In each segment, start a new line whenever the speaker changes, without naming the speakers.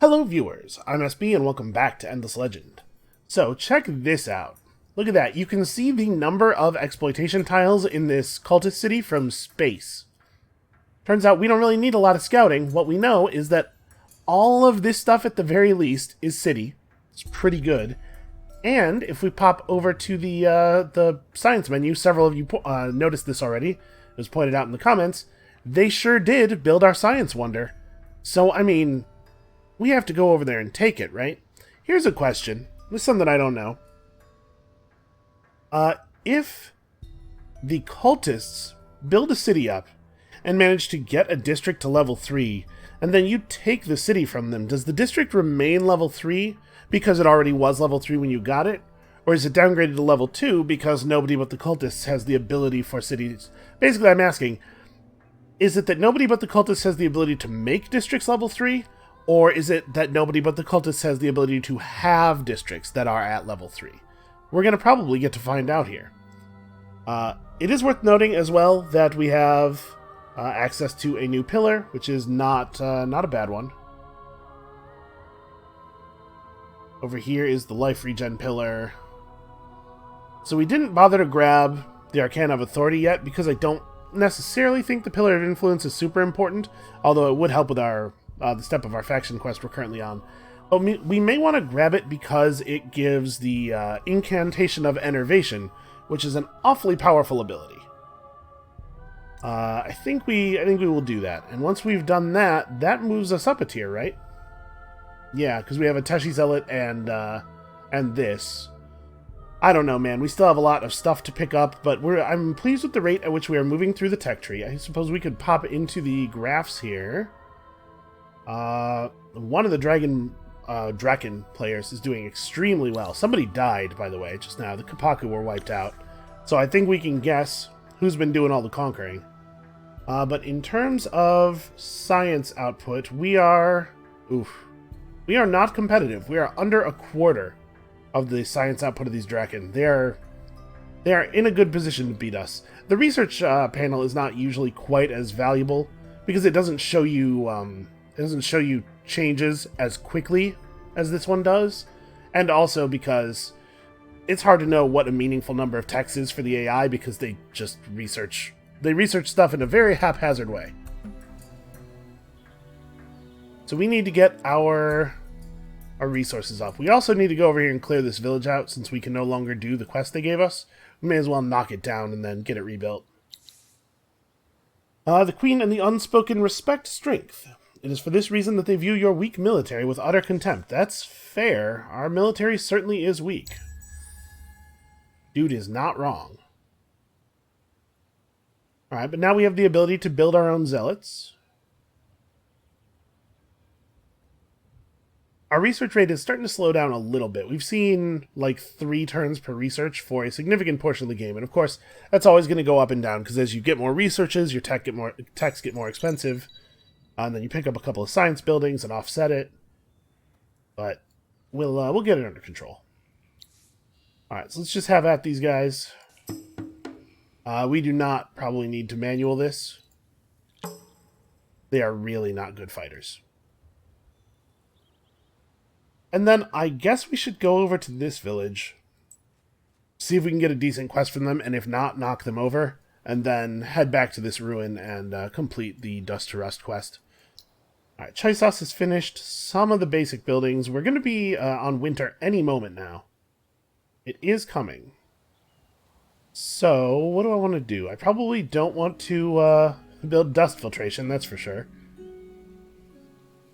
Hello viewers, I'm SB and welcome back to Endless Legend. So check this out. Look at that, you can see the number of exploitation tiles in this cultist city from space. Turns out we don't really need a lot of scouting. What we know is that all of this stuff at the very least is city. It's pretty good. And if we pop over to the science menu, several of you noticed this already, it was pointed out in the comments, they sure did build our science wonder. So, I mean, we have to go over there and take it, right? Here's a question. This is something I don't know. If the cultists build a city up and manage to get a district to level 3, and then you take the city from them, does the district remain level 3 because it already was level 3 when you got it? Or is it downgraded to level 2 because nobody but the cultists has the ability for cities? Basically, I'm asking, is it that nobody but the cultists has the ability to make districts level 3? Or is it that nobody but the cultists has the ability to have districts that are at level 3? We're going to probably get to find out here. It is worth noting as well that we have access to a new pillar, which is not a bad one. Over here is the life regen pillar. So we didn't bother to grab the Arcana of Authority yet because I don't necessarily think the Pillar of Influence is super important, although it would help with our the step of our faction quest we're currently on. But we may want to grab it because it gives the Incantation of Enervation, which is an awfully powerful ability. I think we will do that. And once we've done that, that moves us up a tier, right? Yeah, because we have a Teshi Zealot and this. I don't know, man. We still have a lot of stuff to pick up, but I'm pleased with the rate at which we are moving through the tech tree. I suppose we could pop into the graphs here. One of the Draken players is doing extremely well. Somebody died, by the way, just now. The Kapaku were wiped out. So I think we can guess who's been doing all the conquering. But in terms of science output, we are not competitive. We are under a quarter of the science output of these Draken. They are in a good position to beat us. The research panel is not usually quite as valuable because it doesn't show you changes as quickly as this one does, and also because it's hard to know what a meaningful number of techs is for the AI because they just research stuff in a very haphazard way. So we need to get our resources up. We also need to go over here and clear this village out since we can no longer do the quest they gave us. We may as well knock it down and then get it rebuilt. The Queen and the Unspoken respect strength. It is for this reason that they view your weak military with utter contempt. That's fair. Our military certainly is weak. Dude is not wrong. Alright, but now we have the ability to build our own zealots. Our research rate is starting to slow down a little bit. We've seen like 3 turns per research for a significant portion of the game. And of course, that's always going to go up and down because as you get more researches, your techs get more expensive. And then you pick up a couple of science buildings and offset it. But we'll get it under control. Alright, so let's just have at these guys. We do not probably need to manual this. They are really not good fighters. And then I guess we should go over to this village. See if we can get a decent quest from them, and if not, knock them over. And then head back to this ruin and complete the Dust to Rust quest. Alright, Chaisos is finished. Some of the basic buildings. We're going to be on winter any moment now. It is coming. So, what do I want to do? I probably don't want to build dust filtration, that's for sure.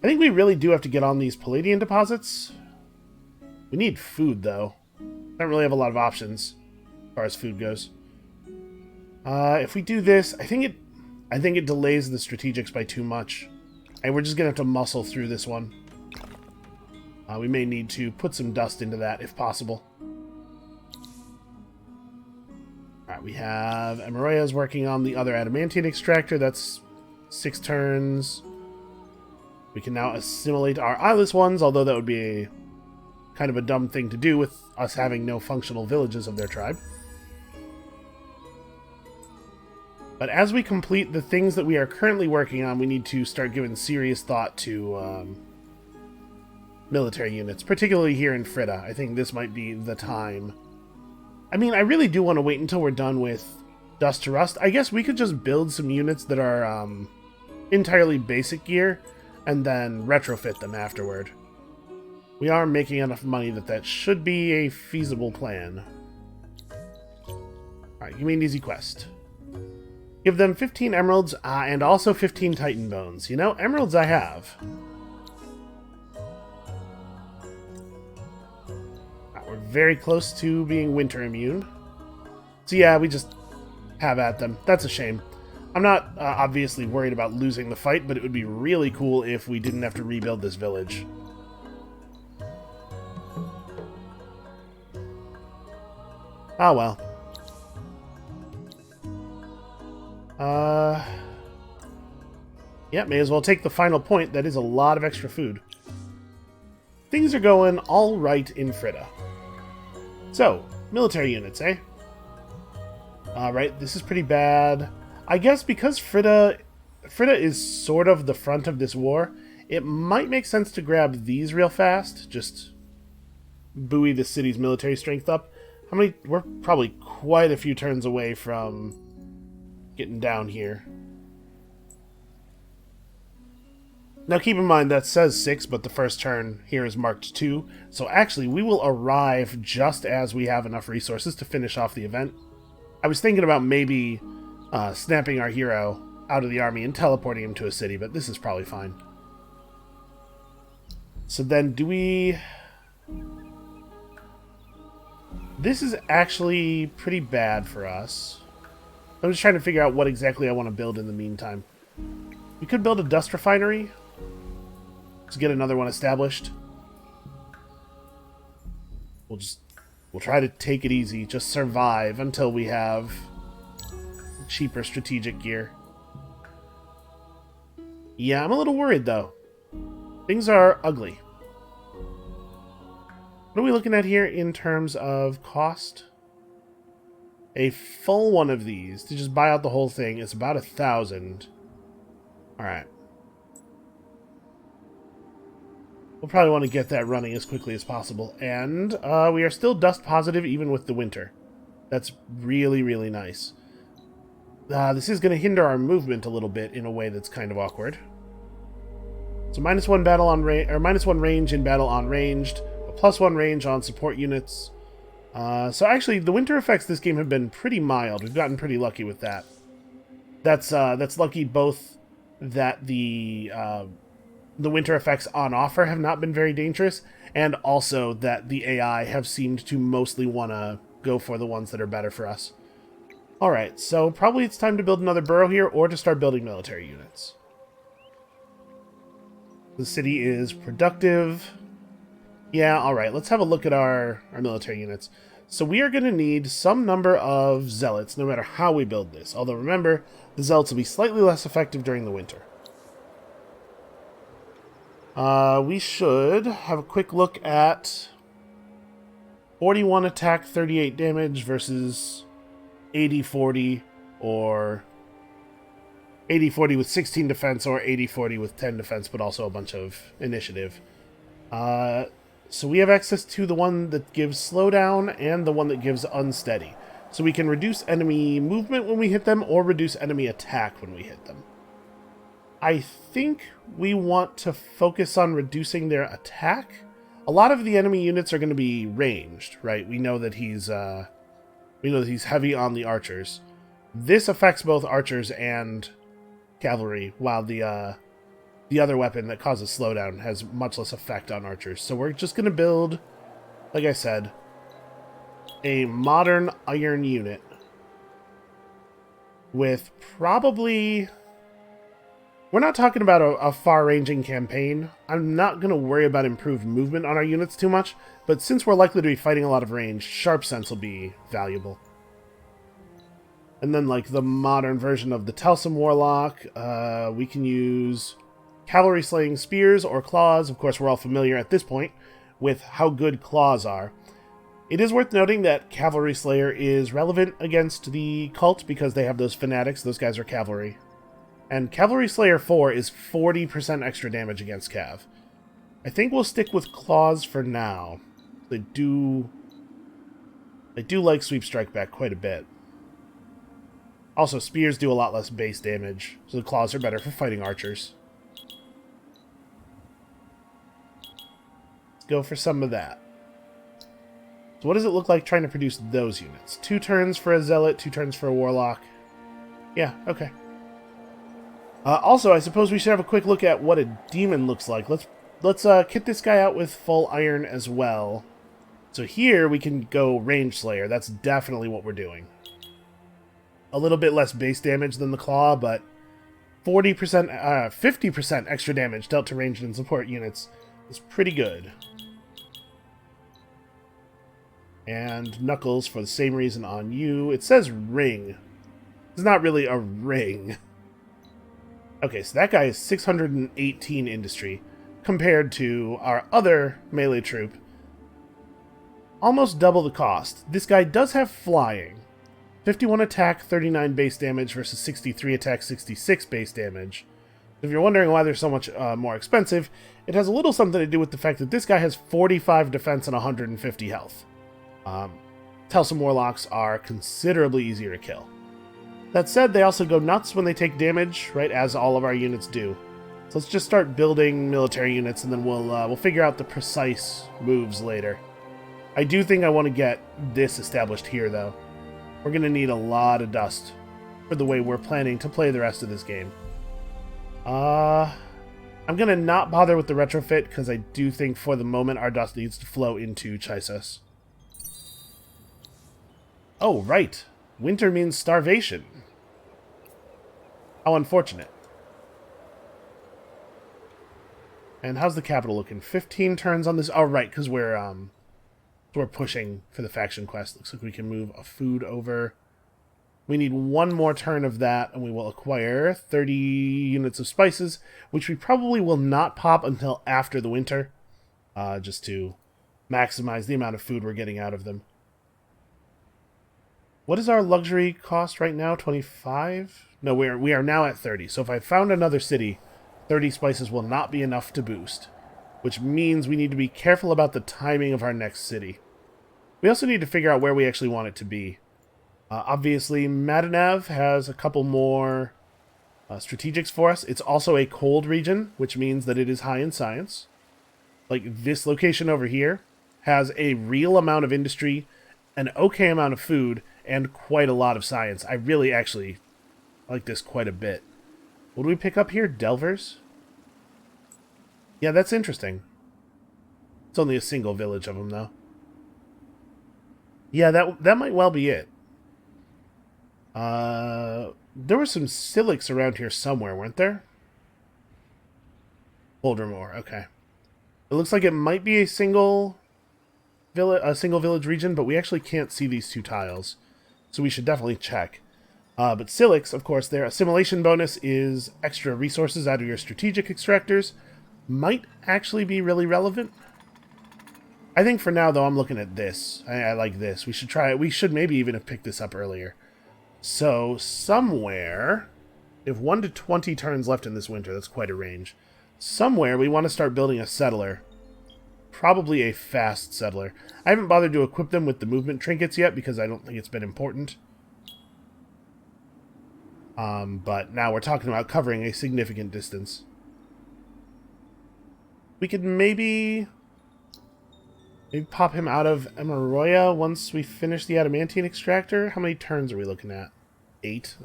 I think we really do have to get on these Palladian deposits. We need food, though. I don't really have a lot of options as far as food goes. If we do this, I think it delays the strategics by too much. And we're just going to have to muscle through this one. We may need to put some dust into that, if possible. Alright, we have Amareya's working on the other adamantine extractor. That's 6 turns. We can now assimilate our eyeless ones, although that would be kind of a dumb thing to do with us having no functional villages of their tribe. But as we complete the things that we are currently working on, we need to start giving serious thought to military units, particularly here in Frida. I think this might be the time. I mean, I really do want to wait until we're done with Dust to Rust. I guess we could just build some units that are entirely basic gear and then retrofit them afterward. We are making enough money that should be a feasible plan. Alright, give me an easy quest. Give them 15 emeralds and also 15 titan bones. You know, emeralds I have. We're very close to being winter immune. So yeah, we just have at them. That's a shame. I'm not obviously worried about losing the fight, but it would be really cool if we didn't have to rebuild this village. Ah, well. Yeah, may as well take the final point. That is a lot of extra food. Things are going all right in Frida. So, military units, eh? Alright, this is pretty bad. I guess because Frida is sort of the front of this war, it might make sense to grab these real fast. Just buoy the city's military strength up. How many? We're probably quite a few turns away from getting down here. Now keep in mind that says 6, but the first turn here is marked 2. So actually, we will arrive just as we have enough resources to finish off the event. I was thinking about maybe snapping our hero out of the army and teleporting him to a city, but this is probably fine. So then do we... This is actually pretty bad for us. I'm just trying to figure out what exactly I want to build in the meantime. We could build a dust refinery. Let's get another one established. We'll try to take it easy, just survive until we have cheaper strategic gear. Yeah, I'm a little worried though. Things are ugly. What are we looking at here in terms of cost? A full one of these to just buy out the whole thing is about 1,000. Alright. We'll probably want to get that running as quickly as possible. And we are still dust positive even with the winter. That's really, really nice. This is going to hinder our movement a little bit in a way that's kind of awkward. So -1 battle on -1 range in battle on ranged, a +1 range on support units. So actually, the winter effects this game have been pretty mild. We've gotten pretty lucky with that. That's lucky both that the winter effects on offer have not been very dangerous, and also that the AI have seemed to mostly want to go for the ones that are better for us. Alright, so probably it's time to build another borough here, or to start building military units. The city is productive. Yeah, alright, let's have a look at our military units. So we are going to need some number of zealots, no matter how we build this. Although remember, the zealots will be slightly less effective during the winter. We should have a quick look at 41 attack, 38 damage versus 80-40, or 80-40 with 16 defense, or 80-40 with 10 defense, but also a bunch of initiative. So we have access to the one that gives slowdown and the one that gives unsteady. So we can reduce enemy movement when we hit them, or reduce enemy attack when we hit them. I think we want to focus on reducing their attack. A lot of the enemy units are going to be ranged, right? We know that he's heavy on the archers. This affects both archers and cavalry, while the other weapon that causes slowdown has much less effect on archers. So we're just going to build, like I said, a modern iron unit with probably... We're not talking about a far-ranging campaign. I'm not going to worry about improved movement on our units too much, but since we're likely to be fighting a lot of range, sharp sense will be valuable. And then, like, the modern version of the Telsum Warlock, we can use cavalry-slaying spears or claws. Of course, we're all familiar at this point with how good claws are. It is worth noting that Cavalry Slayer is relevant against the cult because they have those fanatics. Those guys are cavalry. And Cavalry Slayer 4 is 40% extra damage against Cav. I think we'll stick with claws for now. They do like sweep strike back quite a bit. Also, spears do a lot less base damage, so the claws are better for fighting archers. Let's go for some of that. So what does it look like trying to produce those units? 2 turns for a zealot, 2 turns for a warlock. Yeah, okay. Also, I suppose we should have a quick look at what a demon looks like. Let's kit this guy out with full iron as well. So here we can go range slayer. That's definitely what we're doing. A little bit less base damage than the claw, but 50% extra damage dealt to ranged and support units is pretty good. And knuckles for the same reason on you. It says ring. It's not really a ring. Okay, so that guy is 618 industry compared to our other melee troop. Almost double the cost. This guy does have flying. 51 attack, 39 base damage versus 63 attack, 66 base damage. If you're wondering why they're so much more expensive, it has a little something to do with the fact that this guy has 45 defense and 150 health. Telsum Warlocks are considerably easier to kill. That said, they also go nuts when they take damage, right, as all of our units do. So let's just start building military units, and then we'll figure out the precise moves later. I do think I want to get this established here, though. We're going to need a lot of dust for the way we're planning to play the rest of this game. I'm going to not bother with the retrofit, because I do think for the moment our dust needs to flow into Chisas. Oh, right. Winter means starvation. How unfortunate. And how's the capital looking? 15 turns on this. Oh, right, because we're pushing for the faction quest. Looks like we can move a food over. We need one more turn of that, and we will acquire 30 units of spices, which we probably will not pop until after the winter, just to maximize the amount of food we're getting out of them. What is our luxury cost right now? 25? No, we are now at 30. So if I found another city, 30 spices will not be enough to boost, which means we need to be careful about the timing of our next city. We also need to figure out where we actually want it to be. Obviously, Madanav has a couple more strategics for us. It's also a cold region, which means that it is high in science. Like this location over here has a real amount of industry, an okay amount of food, and quite a lot of science. I really actually like this quite a bit. What do we pick up here? Delvers? Yeah, that's interesting. It's only a single village of them, though. Yeah, that might well be it. There were some Silics around here somewhere, weren't there? Bouldermore, okay. It looks like it might be a single village region, but we actually can't see these 2 tiles. So we should definitely check. But Silics, of course, their assimilation bonus is extra resources out of your strategic extractors. Might actually be really relevant. I think for now, though, I'm looking at this. I like this. We should try it. We should maybe even have picked this up earlier. So, somewhere, if 1 to 20 turns left in this winter, that's quite a range. Somewhere, we want to start building a settler. Probably a fast settler. I haven't bothered to equip them with the movement trinkets yet, because I don't think it's been important. But now we're talking about covering a significant distance. We could maybe pop him out of Emaroya once we finish the adamantine extractor. How many turns are we looking at? 8?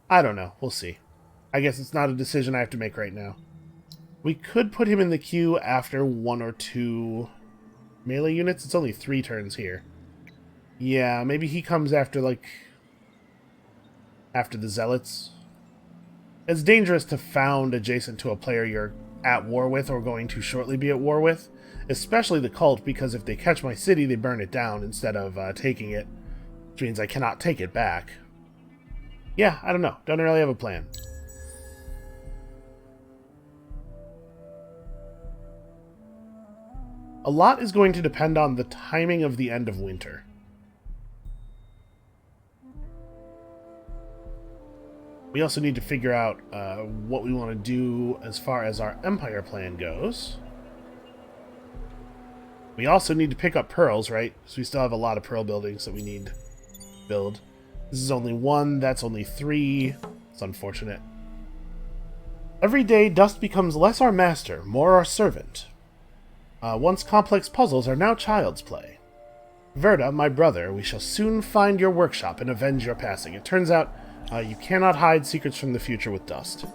I don't know. We'll see. I guess it's not a decision I have to make right now. We could put him in the queue after 1 or 2 melee units. It's only 3 turns here. Yeah, maybe he comes after, like, after the zealots. It's dangerous to found adjacent to a player you're at war with or going to shortly be at war with. Especially the cult, because if they catch my city, they burn it down instead of taking it. Which means I cannot take it back. Yeah, I don't know. Don't really have a plan. A lot is going to depend on the timing of the end of winter. We also need to figure out what we want to do as far as our empire plan goes. We also need to pick up pearls, right? So we still have a lot of pearl buildings that we need to build. This is only 1, that's only 3. It's unfortunate. Every day, dust becomes less our master, more our servant. Once complex puzzles are now child's play. Verda, my brother, we shall soon find your workshop and avenge your passing. It turns out you cannot hide secrets from the future with dust.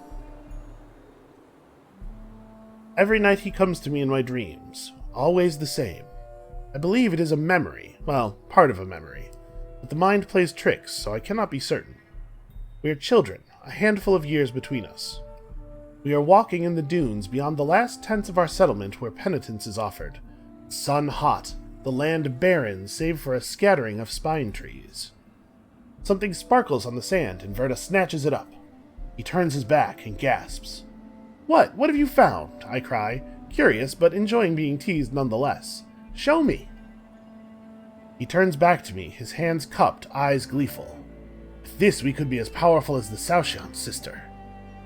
Every night he comes to me in my dreams, always the same. I believe it is a memory, well, part of a memory, but the mind plays tricks, so I cannot be certain. We are children, a handful of years between us. We are walking in the dunes beyond the last tents of our settlement where penitence is offered. Sun hot, the land barren save for a scattering of spine trees. Something sparkles on the sand, and Verda snatches it up. He turns his back and gasps. What? What have you found? I cry, curious but enjoying being teased nonetheless. Show me. He turns back to me, his hands cupped, eyes gleeful. With this we could be as powerful as the Saoshan sister.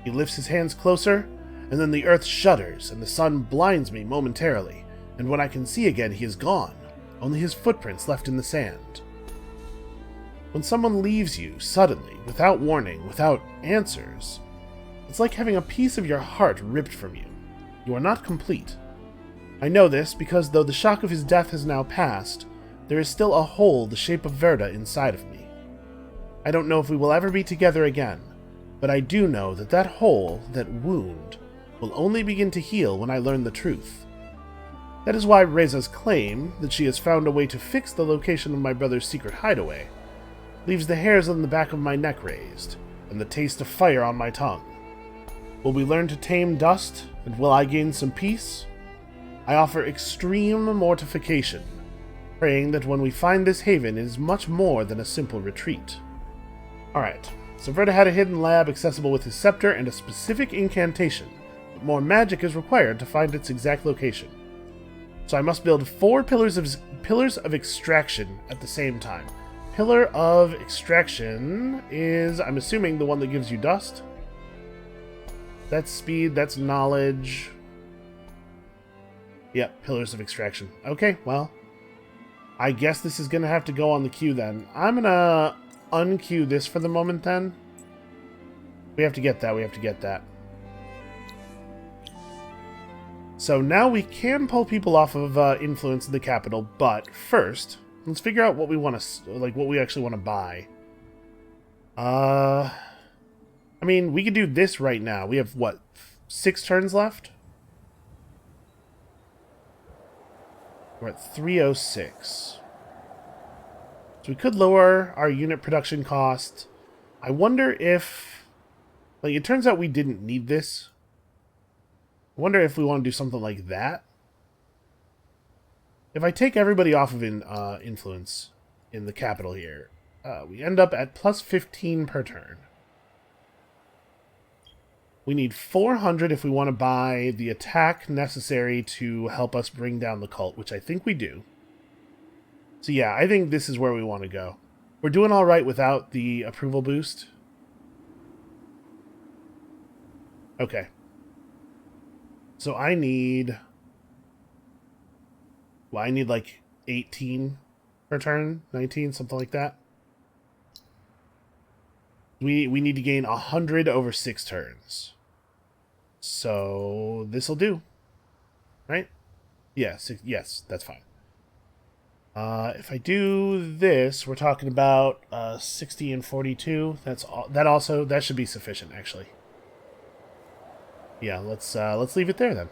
He lifts his hands closer, and then the earth shudders, and the sun blinds me momentarily, and when I can see again he is gone, only his footprints left in the sand. When someone leaves you, suddenly, without warning, without answers, it's like having a piece of your heart ripped from you. You are not complete. I know this because though the shock of his death has now passed, there is still a hole the shape of Verda inside of me. I don't know if we will ever be together again, but I do know that that hole, that wound, will only begin to heal when I learn the truth. That is why Reza's claim that she has found a way to fix the location of my brother's secret hideaway leaves the hairs on the back of my neck raised, and the taste of fire on my tongue. Will we learn to tame dust, and will I gain some peace? I offer extreme mortification, praying that when we find this haven it is much more than a simple retreat. Alright. So Verda had a hidden lab accessible with his scepter and a specific incantation, but more magic is required to find its exact location. So I must build 4 pillars of extraction at the same time. Pillar of extraction is, I'm assuming, the one that gives you dust. That's speed, that's knowledge. Yep, pillars of extraction. Okay, well, I guess this is going to have to go on the queue then. I'm going to unqueue this for the moment then. We have to get that, So now we can pull people off of influence in the capital, but first, let's figure out what we want to, what we actually want to buy. I mean, we could do this right now. We have, what, 6 turns left? We're at 306. So we could lower our unit production cost. I wonder if... it turns out we didn't need this. I wonder if we want to do something like that. If I take everybody off of influence in the capital here, we end up at plus 15 per turn. We need 400 if we want to buy the attack necessary to help us bring down the cult, which I think we do. So yeah, I think this is where we want to go. We're doing all right without the approval boost. Okay. So I need... well, I need like 18 per turn, 19, something like that. We need to gain 100 over 6 turns. So this'll do. Right? Yes, that's fine. If I do this, we're talking about 60 and 42. That's all. That should be sufficient, actually. Yeah, let's leave it there then.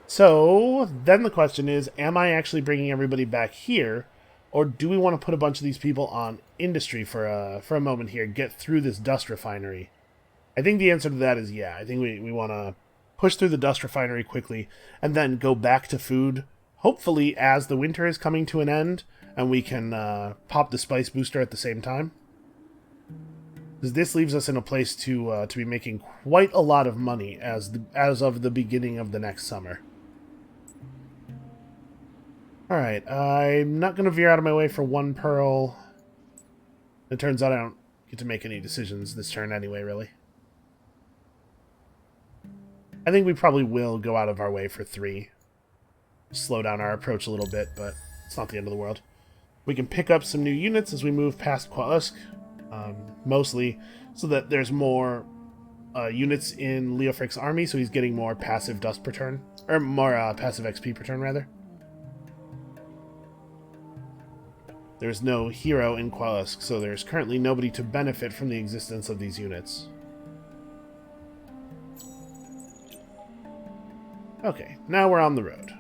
So then the question is, am I actually bringing everybody back here, or do we want to put a bunch of these people on industry for a moment here, get through this dust refinery? I think the answer to that is yeah. I think we want to push through the dust refinery quickly and then go back to food. Hopefully, as the winter is coming to an end, and we can pop the spice booster at the same time. Because this leaves us in a place to be making quite a lot of money as of the beginning of the next summer. Alright, I'm not going to veer out of my way for 1 pearl. It turns out I don't get to make any decisions this turn anyway, really. I think we probably will go out of our way for 3. slow down our approach a little bit, but it's not the end of the world. We can pick up some new units as we move past Qualusk, mostly so that there's more units in Leofric's army, so he's getting more passive dust per turn, or more passive XP per turn, rather. There's no hero in Qualusk, so there's currently nobody to benefit from the existence of these units. Okay, now we're on the road.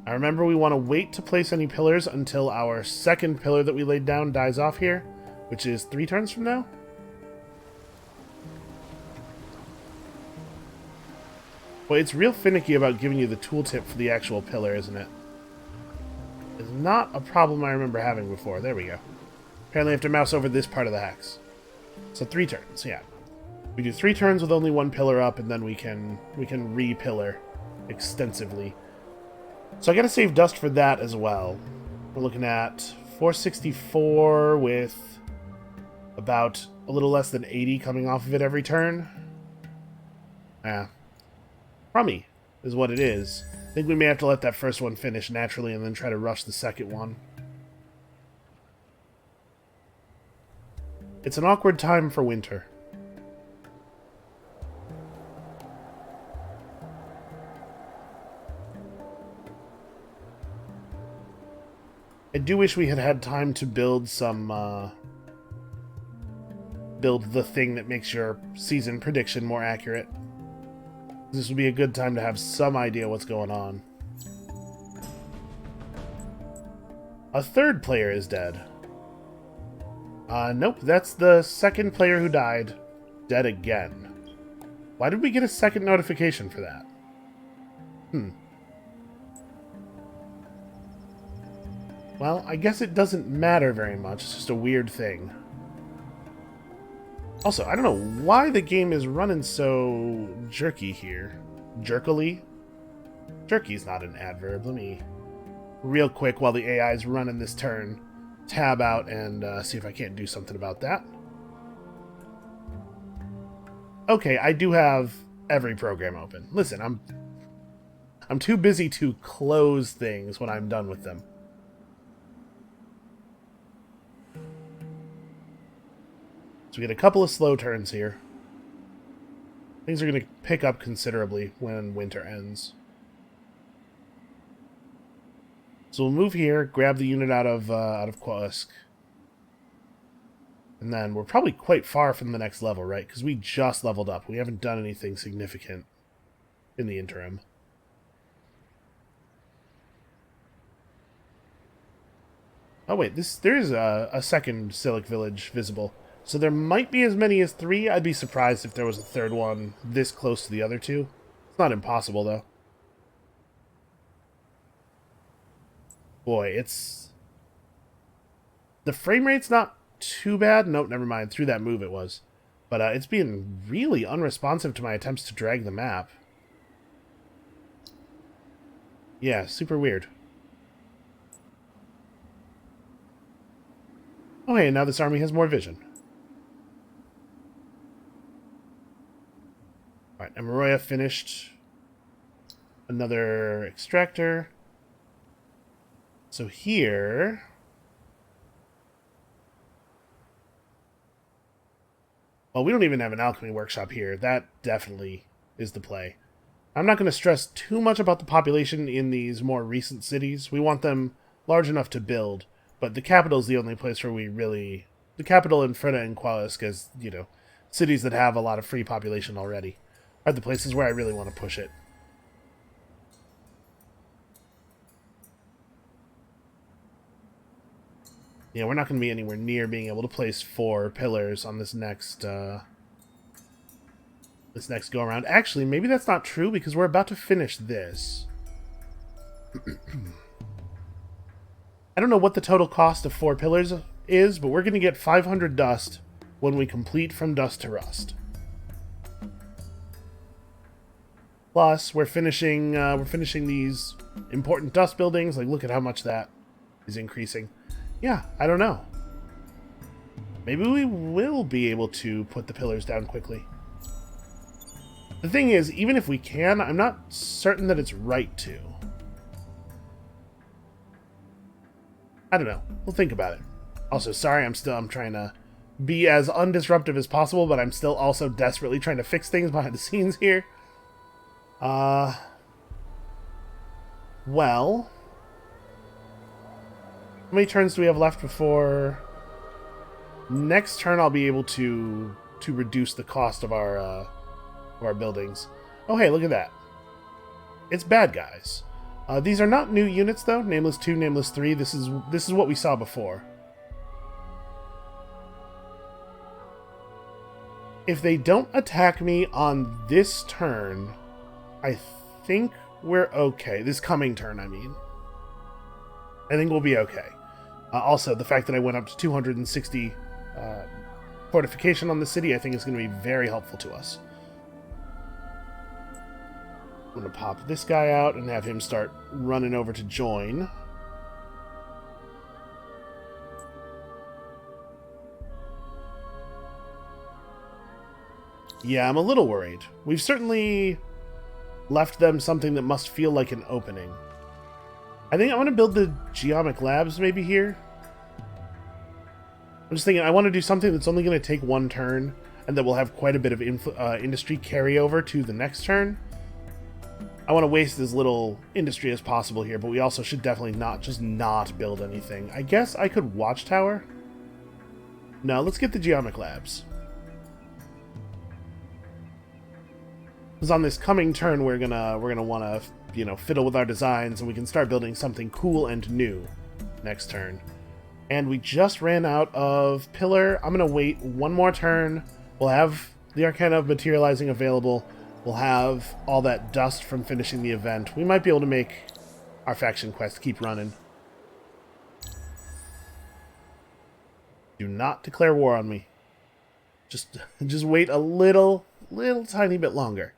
I remember we want to wait to place any pillars until our second pillar that we laid down dies off here, which is 3 turns from now. Well, it's real finicky about giving you the tooltip for the actual pillar, isn't it? It's not a problem I remember having before. There we go. Apparently I have to mouse over this part of the hex. So 3 turns, yeah. We do 3 turns with only 1 pillar up, and then we can re-pillar extensively. So I gotta save dust for that as well. We're looking at 464 with about a little less than 80 coming off of it every turn. Yeah. Crummy is what it is. I think we may have to let that first one finish naturally and then try to rush the second one. It's an awkward time for winter. I do wish we had had time to build some, build the thing that makes your season prediction more accurate. This would be a good time to have some idea what's going on. A third player is dead. Nope, that's the second player who died. Dead again. Why did we get a second notification for that? Well, I guess it doesn't matter very much. It's just a weird thing. Also, I don't know why the game is running so jerky here. Jerkily? Jerky's not an adverb. Let me, real quick, while the AI is running this turn, tab out and see if I can't do something about that. Okay, I do have every program open. Listen, I'm too busy to close things when I'm done with them. So we get a couple of slow turns here. Things are going to pick up considerably when winter ends. So we'll move here, grab the unit out of Qualusk. And then we're probably quite far from the next level, right? Because we just leveled up. We haven't done anything significant in the interim. Oh wait, there is a second Silic village visible. So there might be as many as 3. I'd be surprised if there was a third one this close to the other 2. It's not impossible, though. Boy, it's... The frame rate's not too bad. Nope, never mind. Through that move it was. But it's being really unresponsive to my attempts to drag the map. Yeah, super weird. Oh hey, now this army has more vision. Alright, Amaroya finished another extractor. So here... Well, we don't even have an alchemy workshop here. That definitely is the play. I'm not going to stress too much about the population in these more recent cities. We want them large enough to build, but the capital is the only place where we really... The capital, Inferno, and Qualusk, as, you know, cities that have a lot of free population already, are the places where I really want to push it. Yeah, we're not going to be anywhere near being able to place 4 pillars on this next go around. Actually, maybe that's not true because we're about to finish this. I don't know what the total cost of 4 pillars is, but we're going to get 500 dust when we complete From Dust to Rust. Plus, we're finishing these important dust buildings. Like, look at how much that is increasing. Yeah, I don't know. Maybe we will be able to put the pillars down quickly. The thing is, even if we can, I'm not certain that it's right to. I don't know. We'll think about it. Also, sorry, I'm trying to be as undisruptive as possible, but I'm still also desperately trying to fix things behind the scenes here. Well, how many turns do we have left before next turn? I'll be able to reduce the cost of our buildings. Oh, hey, look at that. It's bad guys. These are not new units, though. Nameless 2, Nameless 3. This is what we saw before. If they don't attack me on this turn, I think we're okay. This coming turn, I mean. I think we'll be okay. Also, the fact that I went up to 260 fortification on the city, I think is going to be very helpful to us. I'm going to pop this guy out and have him start running over to join. Yeah, I'm a little worried. We've certainly left them something that must feel like an opening. I think I want to build the Geomic Labs maybe here. I'm just thinking I want to do something that's only going to take one turn and that will have quite a bit of industry carryover to the next turn. I want to waste as little industry as possible here, but we also should definitely not build anything. I guess I could Watchtower? No, let's get the Geomic Labs. Because on this coming turn, we're gonna want to, fiddle with our designs, and we can start building something cool and new next turn. And we just ran out of pillar. I'm gonna wait one more turn. We'll have the Arcana of Materializing available. We'll have all that dust from finishing the event. We might be able to make our faction quest keep running. Do not declare war on me. Just wait a little tiny bit longer.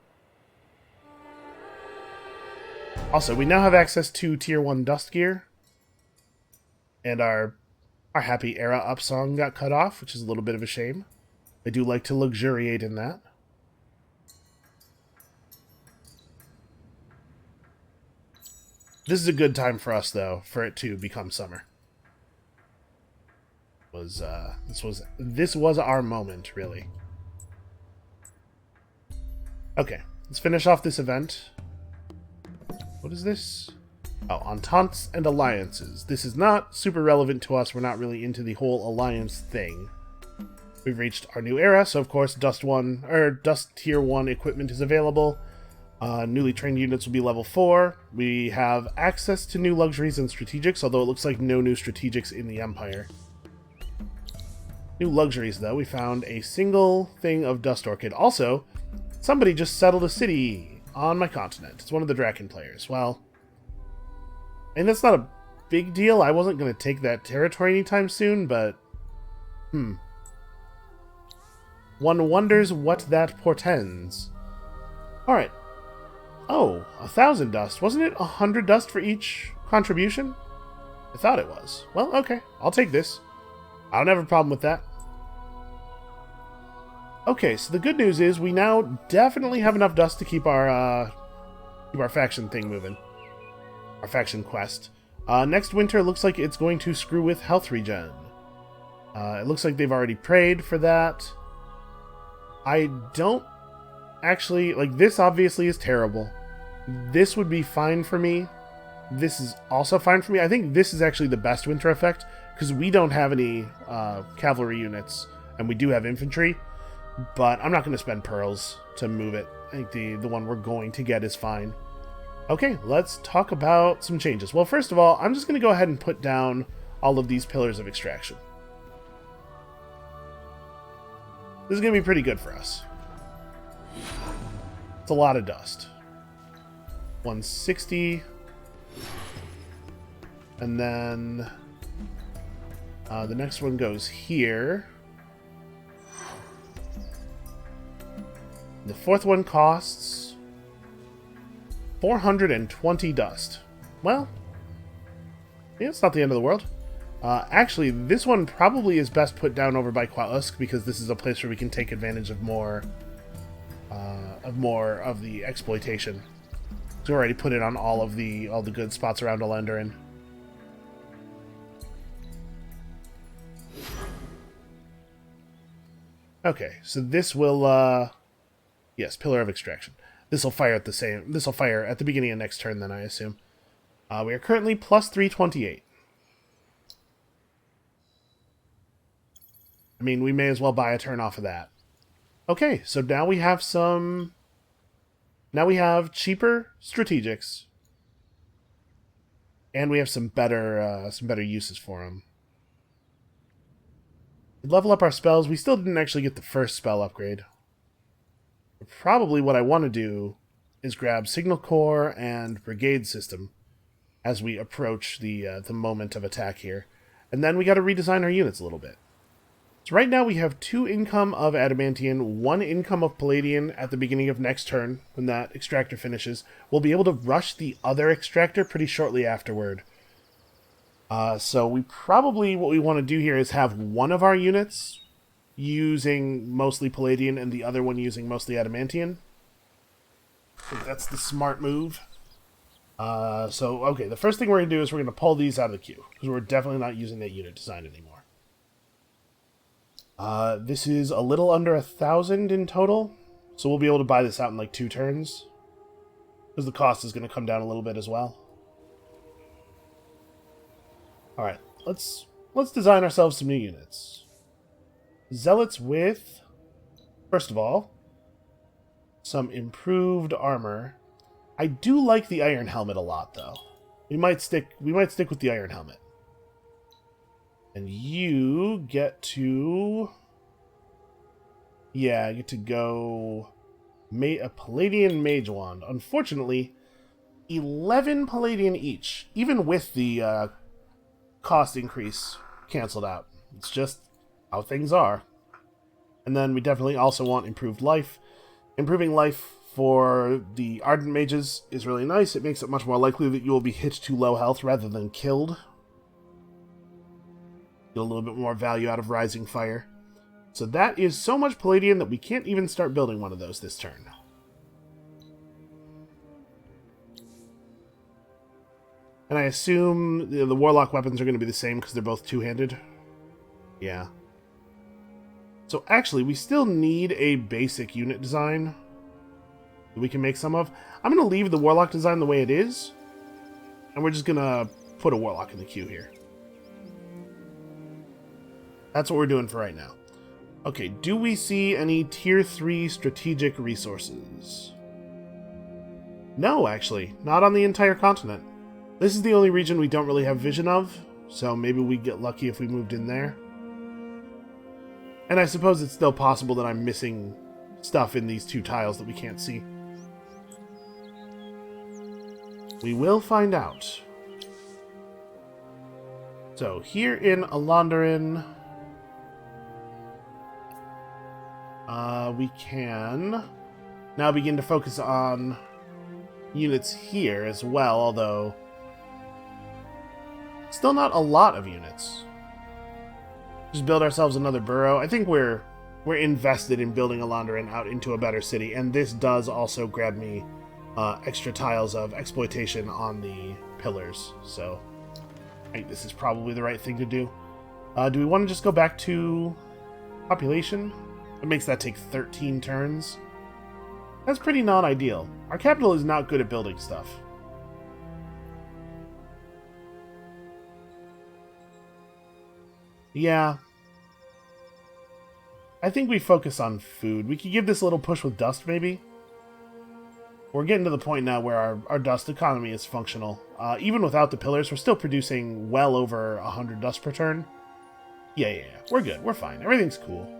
Also, we now have access to Tier 1 dust gear. And our Happy Era Up song got cut off, which is a little bit of a shame. I do like to luxuriate in that. This is a good time for us, though, for it to become summer. This was our moment, really. Okay, let's finish off this event. What is this? Oh, Ententes and Alliances. This is not super relevant to us. We're not really into the whole alliance thing. We've reached our new era, so of course Dust Tier 1 equipment is available. Newly trained units will be level 4. We have access to new luxuries and strategics, although it looks like no new strategics in the Empire. New luxuries, though. We found a single thing of Dust Orchid. Also, somebody just settled a city on my continent. It's one of the Draken players. Well, and that's not a big deal. I wasn't going to take that territory anytime soon, but... One wonders what that portends. Alright. Oh, 1,000 dust. Wasn't it 100 dust for each contribution? I thought it was. Well, okay. I'll take this. I don't have a problem with that. Okay, so the good news is we now definitely have enough dust to keep our faction thing moving. Our faction quest. Next winter looks like it's going to screw with health regen. It looks like they've already prayed for that. I don't actually... this obviously is terrible. This would be fine for me. This is also fine for me. I think this is actually the best winter effect, because we don't have any cavalry units, and we do have infantry, but I'm not going to spend pearls to move it. I think the one we're going to get is fine. Okay, let's talk about some changes. Well, first of all, I'm just going to go ahead and put down all of these pillars of extraction. This is going to be pretty good for us. It's a lot of dust. 160. And then the next one goes here. The fourth one costs 420 dust. Well, yeah, it's not the end of the world. Actually, this one probably is best put down over by Qualusk, because this is a place where we can take advantage of more of the exploitation. So we already put it on all the good spots around Alenderin. Okay, so this will, yes, Pillar of Extraction. This will fire at the same, this will fire at the beginning of next turn then, I assume. We are currently plus 328. I mean, we may as well buy a turn off of that. Okay, so now we have some... Now we have cheaper strategics. And we have some better uses for them. Level up our spells. We still didn't actually get the first spell upgrade. Probably what I want to do is grab Signal Corps and Brigade System as we approach the moment of attack here. And then we got to redesign our units a little bit. So right now we have 2 income of Adamantium, 1 income of Palladian at the beginning of next turn when that extractor finishes. We'll be able to rush the other extractor pretty shortly afterward. So we probably, what we want to do here is have one of our units using mostly Palladian and the other one using mostly Adamantium. I think that's the smart move. Okay, the first thing we're going to do is we're going to pull these out of the queue, because we're definitely not using that unit design anymore. This is a little under 1,000 in total, so we'll be able to buy this out in like 2 turns, because the cost is going to come down a little bit as well. Alright, let's design ourselves some new units. Zealots with, first of all, some improved armor. I do like the Iron Helmet a lot, though. We might stick with the Iron Helmet. And you get to... Yeah, get to go... a Palladian Mage Wand. Unfortunately, 11 Palladian each, even with the cost increase canceled out. It's just how things are. And then we definitely also want improved life. Improving life for the Ardent Mages is really nice. It makes it much more likely that you will be hit to low health rather than killed. Get a little bit more value out of Rising Fire. So that is so much Palladian that we can't even start building one of those this turn. And I assume the Warlock weapons are going to be the same because they're both two-handed. Yeah. So actually, we still need a basic unit design that we can make some of. I'm going to leave the Warlock design the way it is. And we're just going to put a Warlock in the queue here. That's what we're doing for right now. Okay, do we see any Tier 3 strategic resources? No, actually. Not on the entire continent. This is the only region we don't really have vision of, so maybe we'd get lucky if we moved in there. And I suppose it's still possible that I'm missing stuff in these 2 tiles that we can't see. We will find out. So, here in Alondarin, we can now begin to focus on units here as well, although still not a lot of units. Just build ourselves another borough. I think we're invested in building Alondarin out into a better city, and this does also grab me extra tiles of exploitation on the pillars, so I think this is probably the right thing to do. Do we want to just go back to population? It makes that take 13 turns. That's pretty non-ideal. Our capital is not good at building stuff. Yeah. I think we focus on food. We could give this a little push with dust, maybe. We're getting to the point now where our dust economy is functional. Even without the pillars, we're still producing well over 100 dust per turn. Yeah. We're good. We're fine. Everything's cool.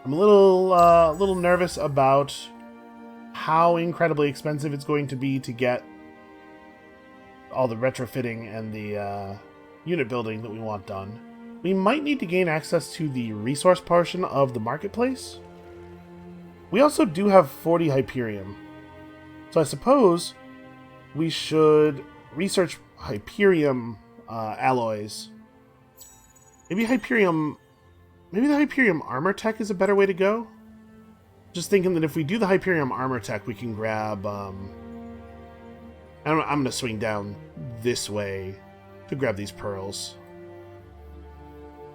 I'm a little nervous about how incredibly expensive it's going to be to get all the retrofitting and the unit building that we want done. We might need to gain access to the resource portion of the marketplace. We also do have 40 Hyperium. So I suppose we should research Hyperium alloys. Maybe the Hyperium armor tech is a better way to go. Just thinking that if we do the Hyperium armor tech, we can grab... I'm going to swing down this way to grab these pearls.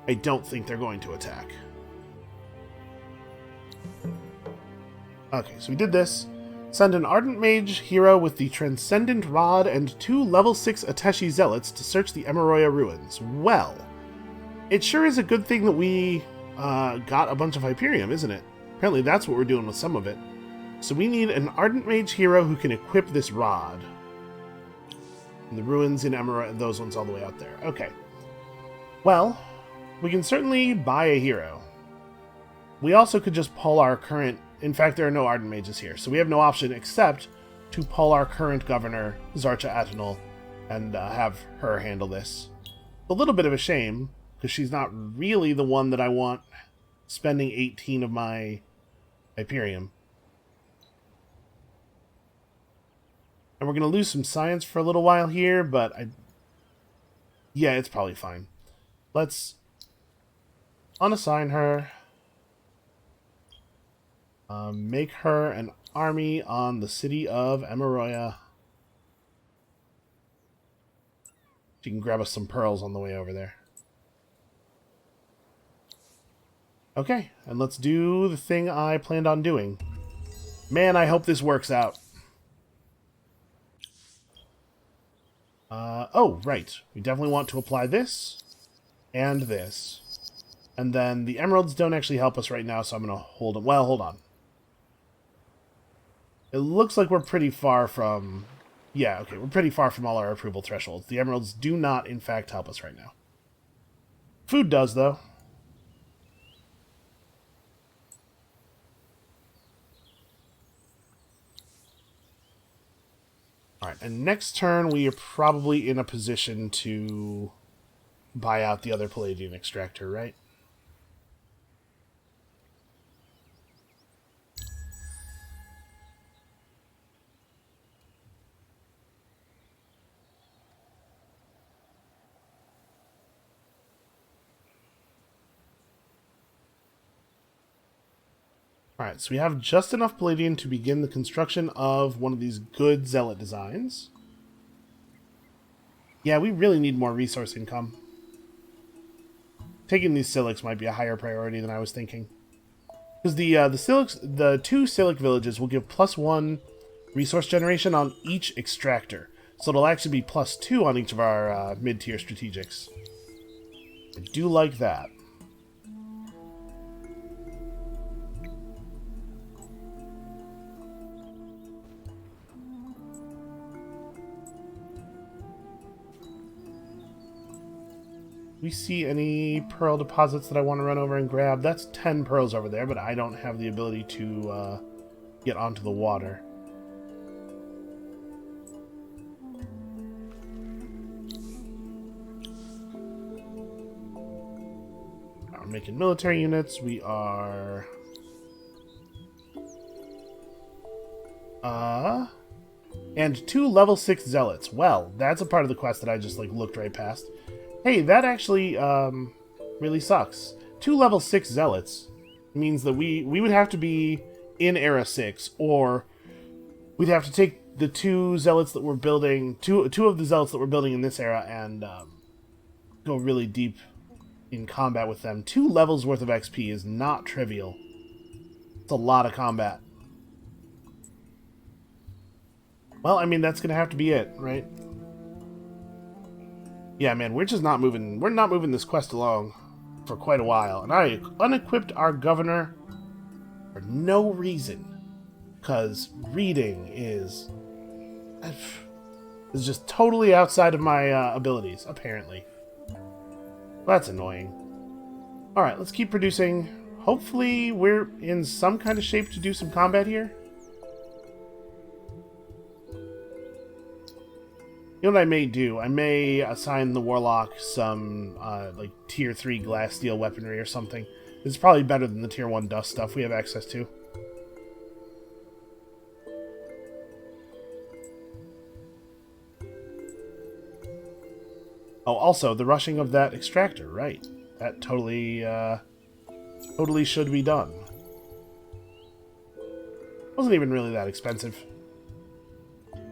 I don't think they're going to attack. Okay, so we did this. Send an Ardent Mage hero with the Transcendent Rod and 2 level 6 Ateshi Zealots to search the Emaroya ruins. Well, it sure is a good thing that we got a bunch of Hyperium, isn't it? Apparently that's what we're doing with some of it. So we need an Ardent Mage hero who can equip this rod. And the ruins in Emaroya, those ones all the way out there. Okay. Well, we can certainly buy a hero. We also could just pull our current... In fact, there are no Ardent Mages here, so we have no option except to pull our current governor, Zarcha Atenal, and have her handle this. A little bit of a shame, because she's not really the one that I want spending 18 of my Hyperium. And we're going to lose some science for a little while here, but yeah, it's probably fine. Let's unassign her. Make her an army on the city of Emaroya. She can grab us some pearls on the way over there. Okay, and let's do the thing I planned on doing. Man, I hope this works out. Oh, right. We definitely want to apply this and this. And then the emeralds don't actually help us right now, so I'm going to hold them. Well, hold on. It looks like we're pretty far from... Yeah, okay, we're pretty far from all our approval thresholds. The emeralds do not, in fact, help us right now. Food does, though. Alright, and next turn we are probably in a position to buy out the other Palladian extractor, right? Alright, so we have just enough Palladian to begin the construction of one of these good Zealot designs. Yeah, we really need more resource income. Taking these Silics might be a higher priority than I was thinking. Because the 2 Silic villages will give +1 resource generation on each extractor. So it'll actually be +2 on each of our mid-tier strategics. I do like that. We see any pearl deposits that I want to run over and grab? That's 10 pearls over there, but I don't have the ability to get onto the water. We're making military units. We are... And 2 level 6 zealots. Well, that's a part of the quest that I just looked right past. Hey, that actually really sucks. 2 level 6 zealots means that we would have to be in Era 6, or we'd have to take the 2 zealots that we're building, two of the zealots that we're building in this era, and go really deep in combat with them. 2 levels worth of XP is not trivial. It's a lot of combat. Well, I mean, that's going to have to be it, right? Yeah, man, we're just not moving. We're not moving this quest along for quite a while. And I unequipped our governor for no reason. Because reading is just totally outside of my abilities, apparently. That's annoying. Alright, let's keep producing. Hopefully we're in some kind of shape to do some combat here. You know what I may do? I may assign the Warlock some, Tier 3 glass steel weaponry or something. It's probably better than the Tier 1 dust stuff we have access to. Oh, also, the rushing of that extractor, right. That totally should be done. Wasn't even really that expensive.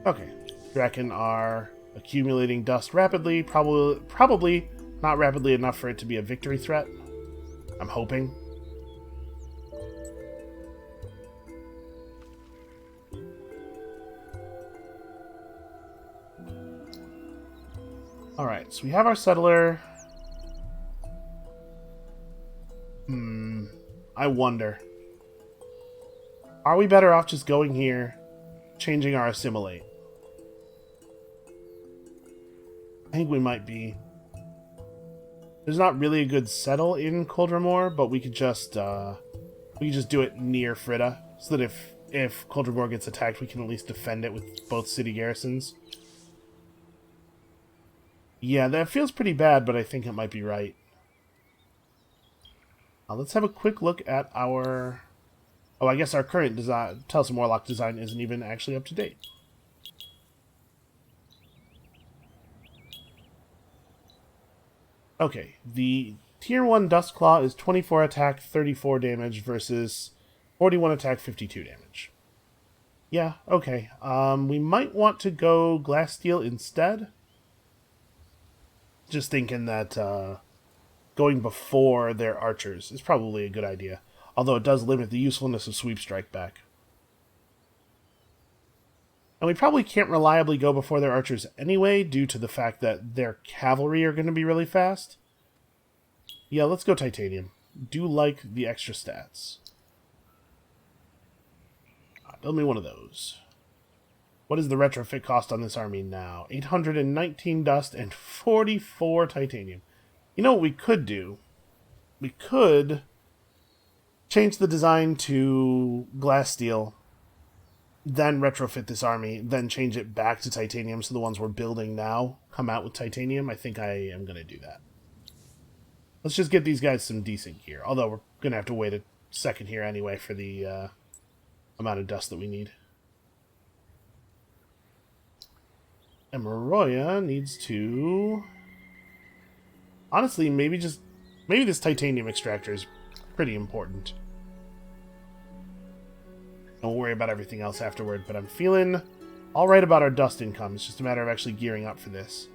Okay. Draken are accumulating dust rapidly. Probably Not rapidly enough for it to be a victory threat. I'm hoping. Alright, so we have our settler. I wonder. Are we better off just going here, changing our assimilate? I think we might be. There's not really a good settle in Coldramore, but we could just do it near Frida, so that if Coldramore gets attacked, we can at least defend it with both city garrisons. Yeah, that feels pretty bad, but I think it might be right. Let's have a quick look at our... Oh, I guess our current design, Tellson Warlock design isn't even actually up to date. Okay, the Tier 1 Dustclaw is 24 attack, 34 damage versus 41 attack, 52 damage. Yeah, okay. We might want to go Glasssteel instead. Just thinking that going before their archers is probably a good idea. Although it does limit the usefulness of Sweep Strike back. And we probably can't reliably go before their archers anyway, due to the fact that their cavalry are going to be really fast. Yeah, let's go Titanium. Do like the extra stats. Build me one of those. What is the retrofit cost on this army now? 819 dust and 44 titanium. You know what we could do? We could change the design to Glasssteel, then retrofit this army, then change it back to titanium so the ones we're building now come out with titanium. I think I am going to do that. Let's just get these guys some decent gear. Although we're going to have to wait a second here anyway for the amount of dust that we need. Amaroya needs to... Honestly, maybe this titanium extractor is pretty important. Don't worry about everything else afterward, but I'm feeling alright about our dust income. It's just a matter of actually gearing up for this.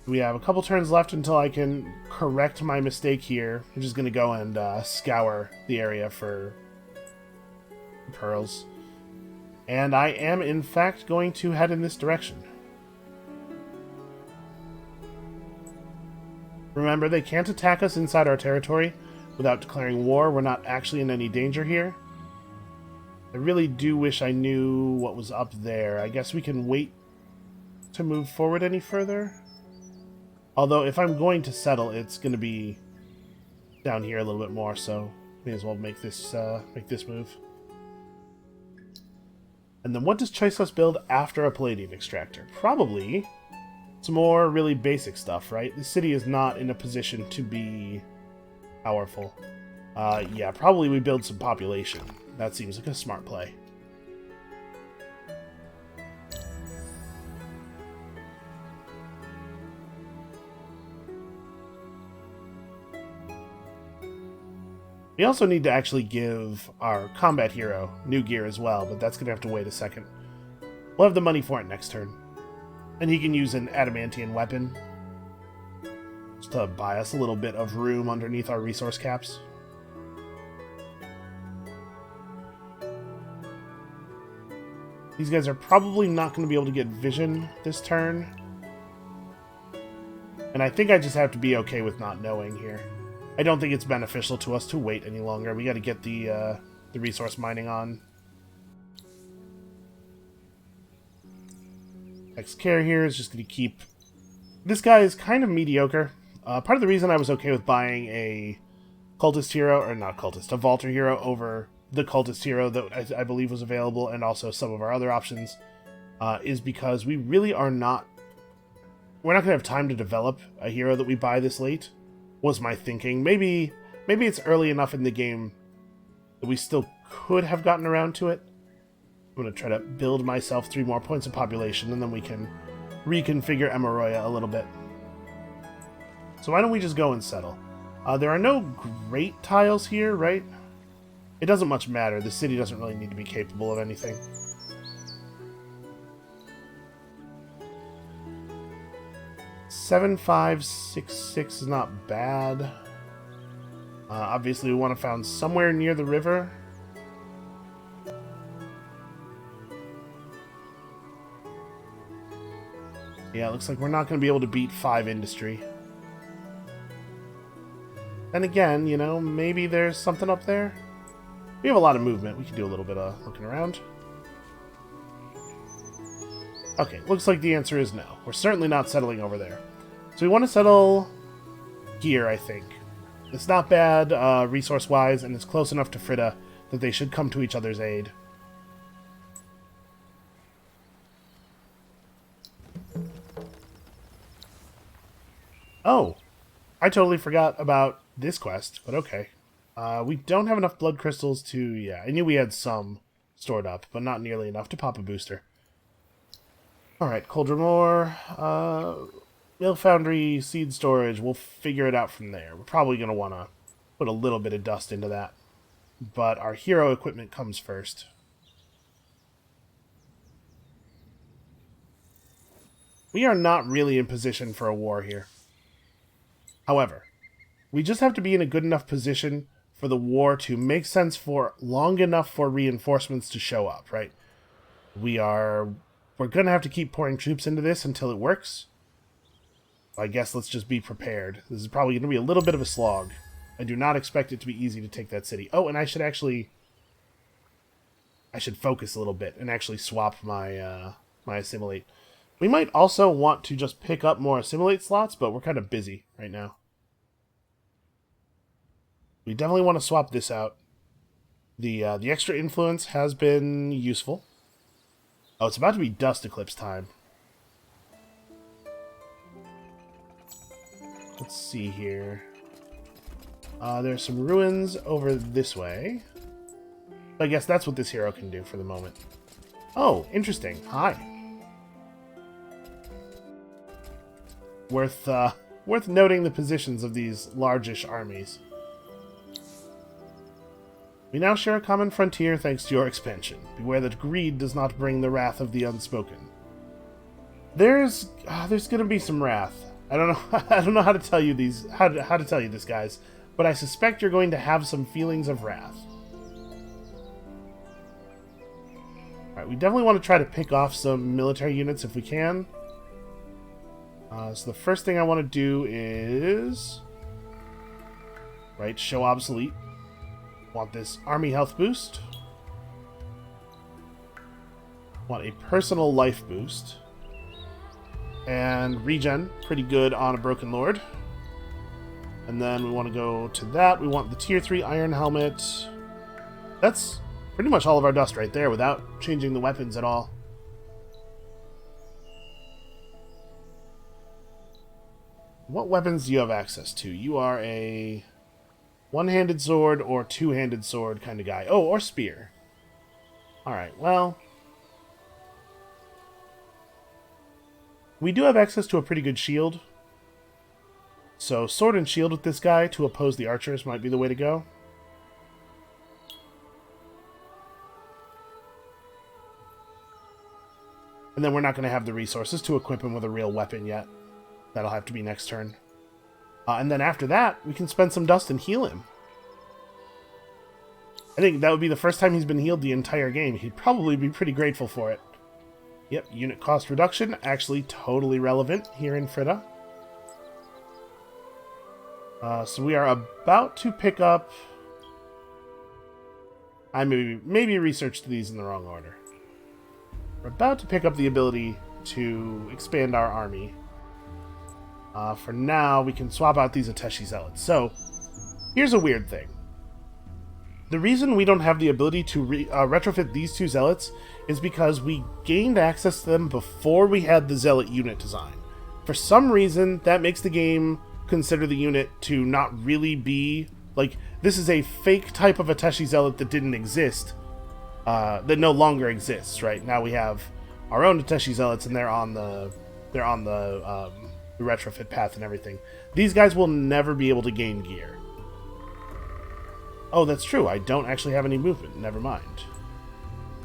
We have a couple turns left until I can correct my mistake here. I'm just going to go and scour the area for pearls. And I am, in fact, going to head in this direction. Remember, they can't attack us inside our territory without declaring war. We're not actually in any danger here. I really do wish I knew what was up there. I guess we can wait to move forward any further. Although, if I'm going to settle, it's going to be down here a little bit more, so may as well make this move. And then what does Choiceless build after a Palladium Extractor? Probably some more really basic stuff, right? The city is not in a position to be powerful. Yeah, probably we build some population. That seems like a smart play. We also need to actually give our combat hero new gear as well, but that's going to have to wait a second. We'll have the money for it next turn. And he can use an adamantium weapon just to buy us a little bit of room underneath our resource caps. These guys are probably not going to be able to get vision this turn. And I think I just have to be okay with not knowing here. I don't think it's beneficial to us to wait any longer. We got to get the resource mining on. X-Care here is just going to keep... This guy is kind of mediocre. Part of the reason I was okay with buying a cultist hero, or not cultist, a vaulter hero over the cultist hero that I believe was available, and also some of our other options, is because we really are not... We're not going to have time to develop a hero that we buy this late, was my thinking. Maybe it's early enough in the game that we still could have gotten around to it. I'm going to try to build myself 3 more points of population, and then we can reconfigure Amaroya a little bit. So why don't we just go and settle? There are no great tiles here, right? It doesn't much matter. The city doesn't really need to be capable of anything. 7566 is not bad. Obviously, we want to found somewhere near the river. Yeah, it looks like we're not going to be able to beat 5 industry. Then again, you know, maybe there's something up there. We have a lot of movement. We can do a little bit of looking around. Okay, looks like the answer is no. We're certainly not settling over there. So we want to settle here, I think. It's not bad resource-wise, and it's close enough to Frida that they should come to each other's aid. Oh, I totally forgot about this quest, but okay. We don't have enough blood crystals to... Yeah, I knew we had some stored up, but not nearly enough to pop a booster. Alright, Cauldron Ore, Mill Foundry, Seed Storage, we'll figure it out from there. We're probably going to want to put a little bit of dust into that. But our hero equipment comes first. We are not really in position for a war here. However, we just have to be in a good enough position for the war to make sense for long enough for reinforcements to show up, right? We're going to have to keep pouring troops into this until it works. I guess let's just be prepared. This is probably going to be a little bit of a slog. I do not expect it to be easy to take that city. Oh, and I should focus a little bit and actually swap my my assimilate. We might also want to just pick up more assimilate slots, but we're kind of busy right now. We definitely want to swap this out. The extra influence has been useful. Oh, it's about to be Dust Eclipse time. Let's see here. There's some ruins over this way. I guess that's what this hero can do for the moment. Oh, interesting. Hi. Worth noting the positions of these largish armies. We now share a common frontier thanks to your expansion. Beware that greed does not bring the wrath of the unspoken. There's gonna be some wrath. I don't know how to tell you how to tell you this, guys, but I suspect you're going to have some feelings of wrath. Alright, we definitely want to try to pick off some military units if we can. So the first thing I want to do is... Right, show obsolete. Want this army health boost. Want a personal life boost. And regen, pretty good on a Broken Lord. And then we want to go to that. We want the tier 3 iron helmet. That's pretty much all of our dust right there without changing the weapons at all. What weapons do you have access to? You are a one-handed sword or two-handed sword kind of guy. Oh, or spear. Alright, well... We do have access to a pretty good shield. So sword and shield with this guy to oppose the archers might be the way to go. And then we're not going to have the resources to equip him with a real weapon yet. That'll have to be next turn. And then after that, we can spend some dust and heal him. I think that would be the first time he's been healed the entire game. He'd probably be pretty grateful for it. Yep, unit cost reduction, actually totally relevant here in Frida. So we are about to pick up... I maybe researched these in the wrong order. We're about to pick up the ability to expand our army. For now, we can swap out these Ateshi Zealots. So, here's a weird thing. The reason we don't have the ability to retrofit these two Zealots is because we gained access to them before we had the Zealot unit design. For some reason, that makes the game consider the unit to not really be... Like, this is a fake type of Ateshi Zealot that didn't exist. That no longer exists, right? Now we have our own Ateshi Zealots, and they're on the retrofit path and everything. These guys will never be able to gain gear. Oh, that's true. I don't actually have any movement. Never mind.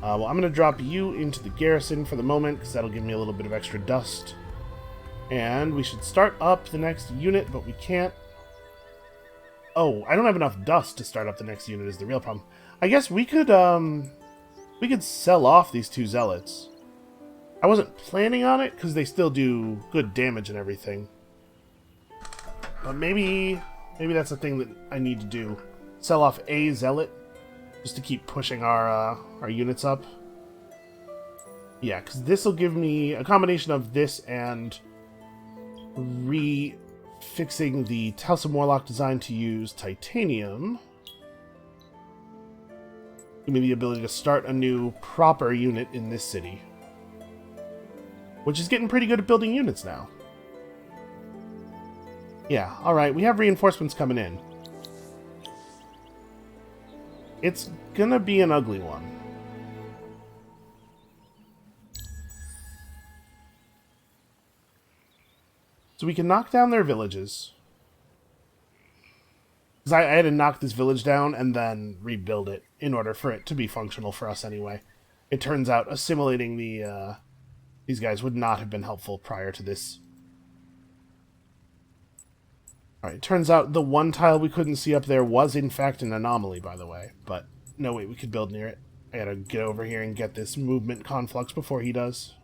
Well, I'm going to drop you into the garrison for the moment, because that'll give me a little bit of extra dust. And we should start up the next unit, but we can't. Oh, I don't have enough dust to start up the next unit is the real problem. I guess we could sell off these 2 zealots. I wasn't planning on it because they still do good damage and everything. But maybe that's a thing that I need to do. Sell off a zealot just to keep pushing our units up. Yeah, because this will give me a combination of this and fixing the Telsum Warlock design to use titanium. Give me the ability to start a new proper unit in this city, which is getting pretty good at building units now. Yeah, alright, we have reinforcements coming in. It's gonna be an ugly one. So we can knock down their villages. Because I had to knock this village down and then rebuild it in order for it to be functional for us anyway. It turns out assimilating these guys would not have been helpful prior to this. Alright, it turns out the one tile we couldn't see up there was in fact an anomaly, by the way. But no way we could build near it. I gotta get over here and get this movement conflux before he does.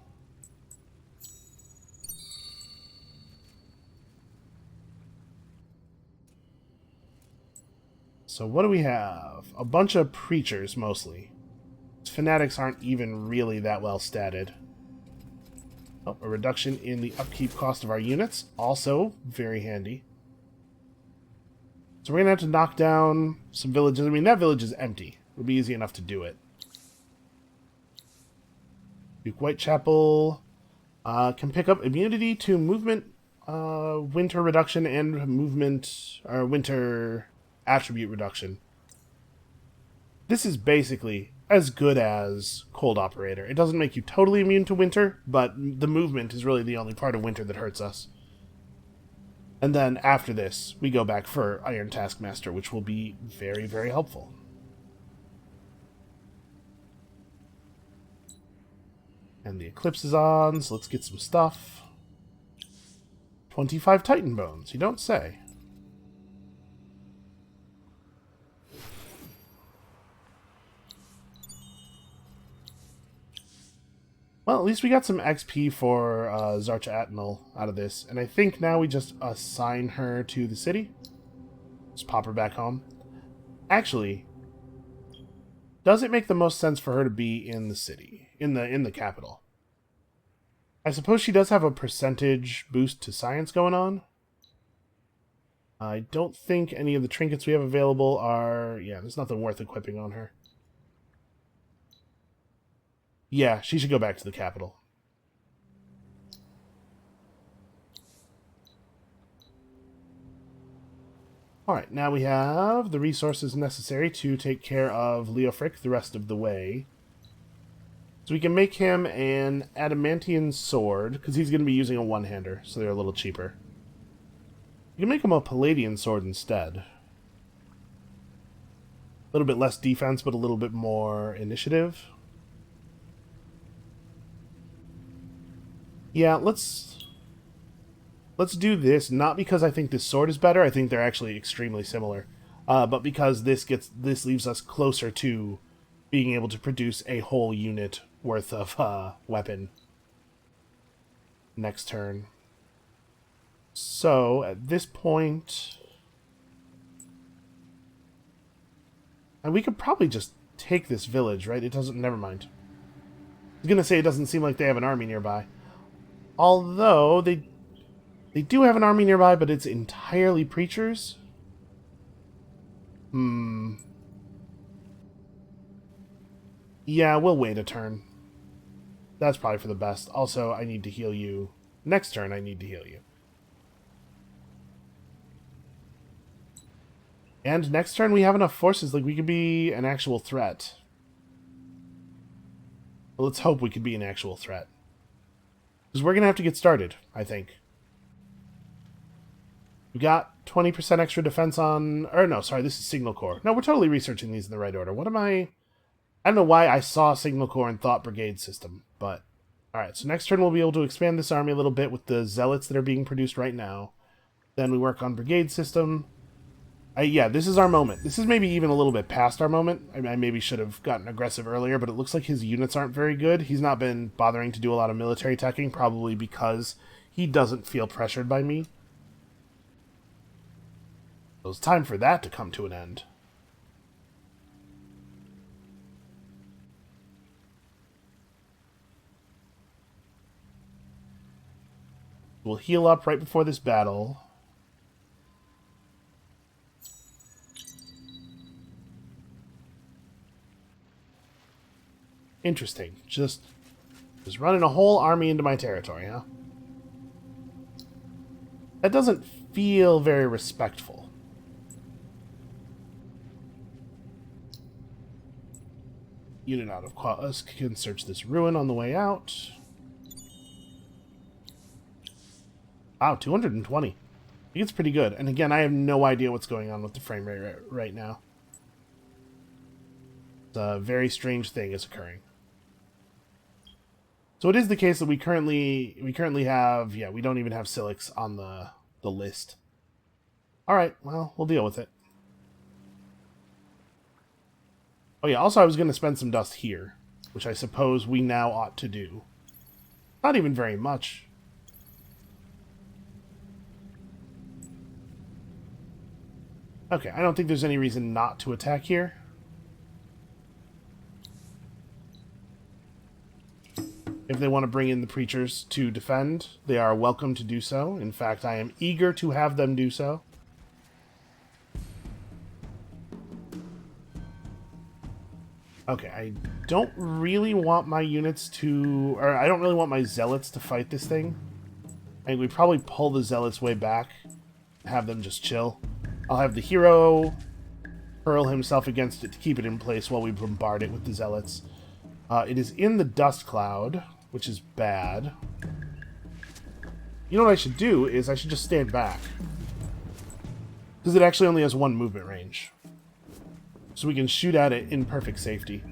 So what do we have? A bunch of preachers, mostly. Fanatics aren't even really that well statted. Oh, a reduction in the upkeep cost of our units. Also very handy. So we're going to have to knock down some villages. I mean, that village is empty. It'll be easy enough to do it. Duke Whitechapel can pick up immunity to movement, winter reduction, and movement, or winter attribute reduction. This is basically as good as Cold Operator. It doesn't make you totally immune to winter, but the movement is really the only part of winter that hurts us. And then after this, we go back for Iron Taskmaster, which will be very, very helpful. And the eclipse is on, so let's get some stuff. 25 Titan Bones, you don't say. Well, at least we got some XP for Zarcha Atnal out of this. And I think now we just assign her to the city. Just pop her back home. Actually, does it make the most sense for her to be in the city? In the capital? I suppose she does have a percentage boost to science going on. I don't think any of the trinkets we have available are... Yeah, there's nothing worth equipping on her. Yeah, she should go back to the capital. Alright, now we have the resources necessary to take care of Leofric the rest of the way. So we can make him an adamantian sword, because he's going to be using a one-hander, so they're a little cheaper. You can make him a palladian sword instead. A little bit less defense, but a little bit more initiative. Yeah, let's do this, not because I think this sword is better, I think they're actually extremely similar, but because this leaves us closer to being able to produce a whole unit worth of weapon next turn. So, at this point... And we could probably just take this village, right? It doesn't... Never mind. I was gonna say it doesn't seem like they have an army nearby. Although, they do have an army nearby, but it's entirely preachers. Yeah, we'll wait a turn. That's probably for the best. Also, I need to heal you. Next turn, I need to heal you. And next turn, we have enough forces, like we could be an actual threat. Well, let's hope we could be an actual threat. Because we're going to have to get started, I think. We got 20% extra defense on... Or no, sorry, this is Signal Corps. No, we're totally researching these in the right order. What am I... I don't know why I saw Signal Corps and thought Brigade System, but Alright, so next turn we'll be able to expand this army a little bit with the zealots that are being produced right now. Then we work on brigade system. Yeah, this is our moment. This is maybe even a little bit past our moment. I maybe should have gotten aggressive earlier, but it looks like his units aren't very good. He's not been bothering to do a lot of military teching, probably because he doesn't feel pressured by me. So it's time for that to come to an end. We'll heal up right before this battle. Interesting. Just running a whole army into my territory, huh? That doesn't feel very respectful. Unit out of Qualis can search this ruin on the way out. Wow, 220. I think it's pretty good. And again, I have no idea what's going on with the frame rate right now. It's a very strange thing is occurring. So it is the case that we currently have, yeah, we don't even have Silix on the list. Alright, well, we'll deal with it. Oh yeah, also I was going to spend some dust here, which I suppose we now ought to do. Not even very much. Okay, I don't think there's any reason not to attack here. If they want to bring in the preachers to defend, they are welcome to do so. In fact, I am eager to have them do so. Okay, I don't really want my units to... or I don't really want my zealots to fight this thing. I think we probably pull the zealots way back. Have them just chill. I'll have the hero hurl himself against it to keep it in place while we bombard it with the zealots. It is in the dust cloud, which is bad. You know what I should do is I should just stand back. Because it actually only has one movement range. So we can shoot at it in perfect safety.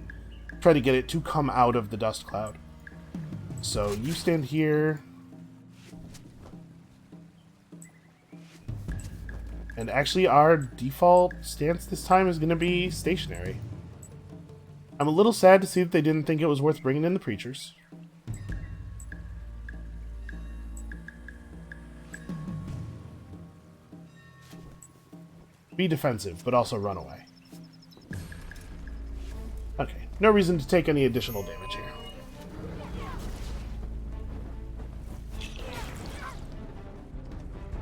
Try to get it to come out of the dust cloud. So you stand here. And actually our default stance this time is going to be stationary. I'm a little sad to see that they didn't think it was worth bringing in the preachers. Be defensive, but also run away. Okay, no reason to take any additional damage here.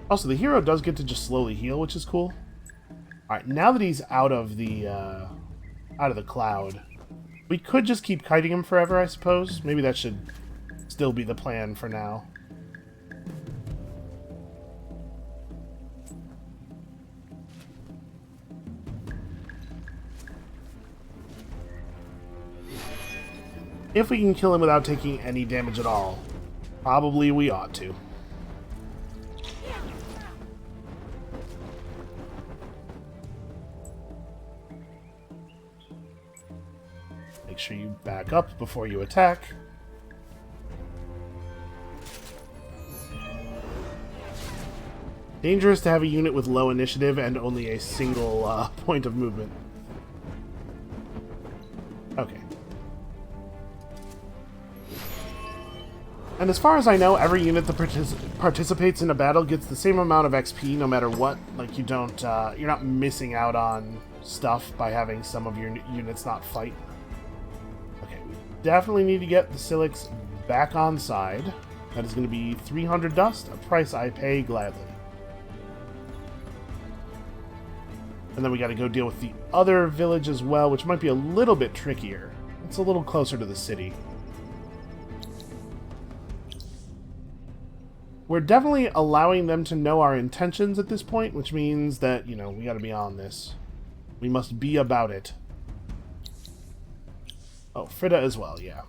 Also, the hero does get to just slowly heal, which is cool. Alright, now that he's out of the cloud, we could just keep kiting him forever, I suppose. Maybe that should still be the plan for now. If we can kill him without taking any damage at all, probably we ought to. Make sure you back up before you attack. Dangerous to have a unit with low initiative and only a single point of movement. Okay. And as far as I know, every unit that participates in a battle gets the same amount of XP no matter what. Like, you don't, you're not missing out on stuff by having some of your units not fight. Okay, we definitely need to get the Silix back on side. That is going to be 300 dust, a price I pay gladly. And then we got to go deal with the other village as well, which might be a little bit trickier. It's a little closer to the city. We're definitely allowing them to know our intentions at this point, which means that, you know, we got to be on this. We must be about it. Oh, Frida as well, yeah.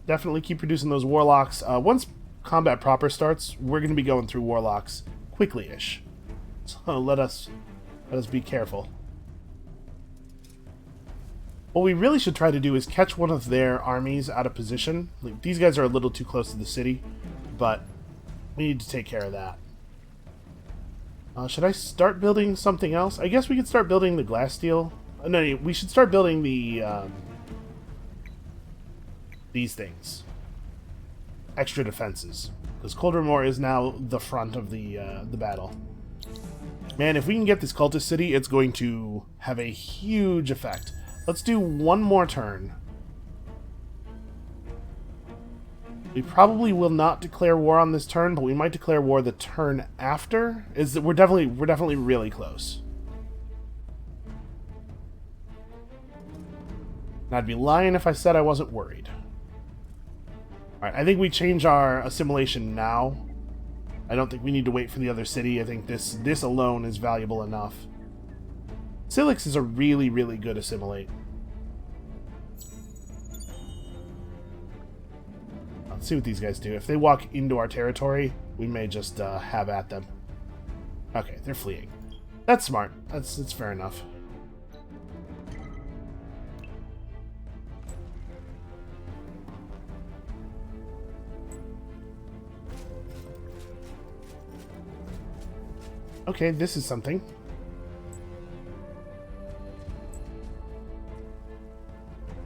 Definitely keep producing those warlocks. Once combat proper starts, we're going to be going through warlocks quickly-ish. So let us be careful. What we really should try to do is catch one of their armies out of position. Like, these guys are a little too close to the city, but we need to take care of that. Should I start building something else? I guess we could start building the glass steel. No, we should start building the these things. Extra defenses. Because Coldramore is now the front of the battle. Man, if we can get this cultist city, it's going to have a huge effect. Let's do one more turn. We probably will not declare war on this turn, but we might declare war the turn after. We're definitely really close. And I'd be lying if I said I wasn't worried. Alright, I think we change our assimilation now. I don't think we need to wait for the other city. I think this alone is valuable enough. Silix is a really, really good assimilate. Let's see what these guys do. If they walk into our territory, we may just have at them. Okay, they're fleeing. That's smart. That's fair enough. Okay, this is something.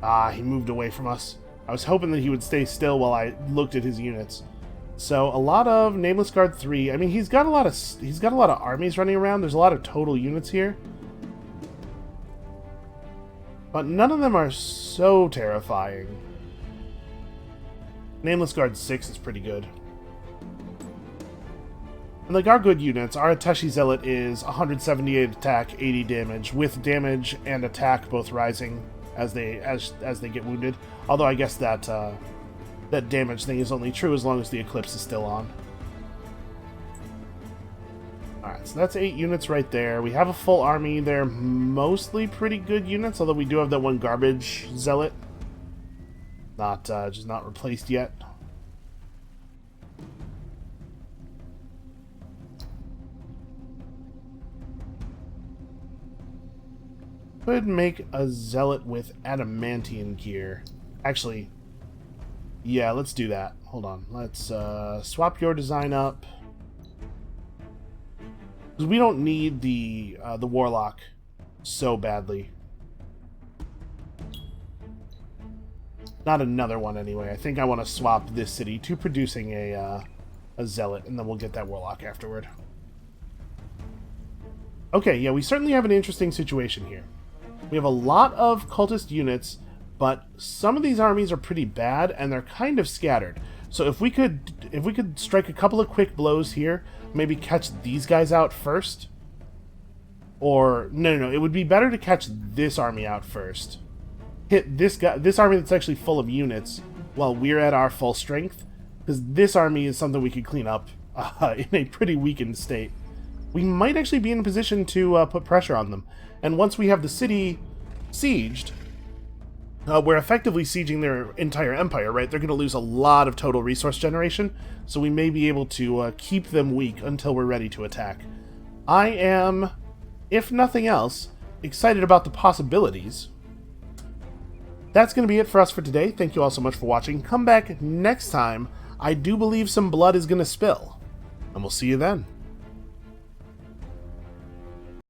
Ah, he moved away from us. I was hoping that he would stay still while I looked at his units. So a lot of Nameless Guard 3. I mean, he's got a lot of armies running around. There's a lot of total units here, but none of them are so terrifying. Nameless Guard 6 is pretty good. And like our good units, our Ateshi Zealot is 178 attack, 80 damage, with damage and attack both rising as they get wounded. Although I guess that that damage thing is only true as long as the Eclipse is still on. Alright, so that's 8 units right there. We have a full army. They're mostly pretty good units, although we do have that one garbage Zealot. Just not replaced yet. Could make a Zealot with Adamantium gear. Actually, yeah, let's do that. Hold on. Let's swap your design up. Because we don't need the Warlock so badly. Not another one anyway. I think I want to swap this city to producing a Zealot, and then we'll get that Warlock afterward. Okay, yeah, we certainly have an interesting situation here. We have a lot of cultist units, but some of these armies are pretty bad, and they're kind of scattered. So if we could strike a couple of quick blows here, maybe catch these guys out first. Or no, it would be better to catch this army out first. Hit this army that's actually full of units while we're at our full strength, because this army is something we could clean up in a pretty weakened state. We might actually be in a position to put pressure on them. And once we have the city sieged, we're effectively sieging their entire empire, right? They're going to lose a lot of total resource generation, so we may be able to keep them weak until we're ready to attack. I am, if nothing else, excited about the possibilities. That's going to be it for us for today. Thank you all so much for watching. Come back next time. I do believe some blood is going to spill, and we'll see you then.